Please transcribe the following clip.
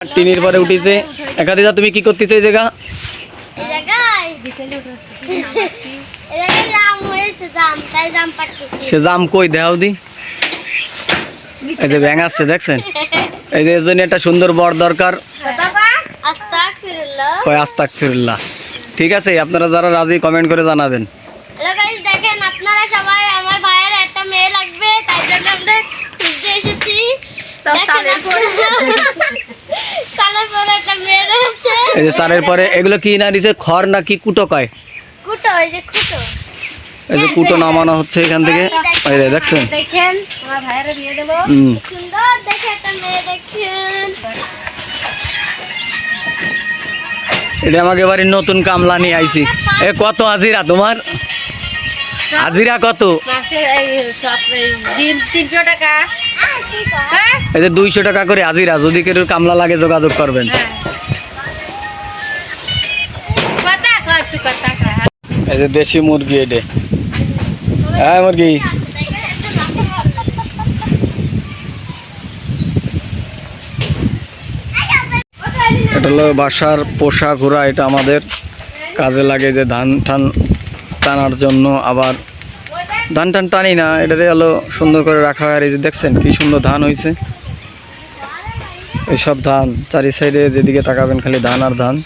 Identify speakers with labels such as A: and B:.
A: টিনের পরে উঠিছে। একাদিজা তুমি কি করতেছো এই জায়গা? সে জাম কই দেখাও দি। এই যে ব্যাঙ আছে দেখছেন, এই যে এর জন্য একটা সুন্দর বর দরকার। আস্তাগফিরুল্লাহ। ঠিক আছে, আপনারা যারা রাজি কমেন্ট করে জানাবেন।
B: দেখেন আপনারা সবাই, আমার ভাইয়ের একটা মেয়ে লাগবে, তাই জন্য আমরা খুঁজতে এসেছি।
A: এই যে চালের পরে এগুলো কি না দিছে, খড় না কি কুটো কয়?
B: কুটো, এই যে কুটো।
A: এই যে কুটো নামানো হচ্ছে এখান থেকে। এই যে দেখছেন,
B: দেখেন আমার ভাইয়ের দিয়ে দেব। সুন্দর দেখে একটা মেয়ে দেখেন।
A: এটা আমাকে এবারে নতুন কামলা নিয়ে আইছি। এ কত হাজিরা তোমার? হাজিরা কত?
B: দিন 300 টাকা।
A: এই যে 200 টাকা করে হাজিরা। যদি কেউ কামলা লাগে যোগাযোগ করবেন। এই যে দেশি মুরগি, এটা হ্যাঁ মুরগি। এটা হলো বাসার পোষা ঘোড়া, এটা আমাদের কাজে লাগে, যে ধান টান টানার জন্য। আবার ধান টান টানি না, এটাতে হলো সুন্দর করে রাখা হয়। আর এই যে দেখছেন কি সুন্দর ধান হয়েছে, এইসব ধান চারি সাইডে যেদিকে তাকাবেন খালি ধান আর ধান।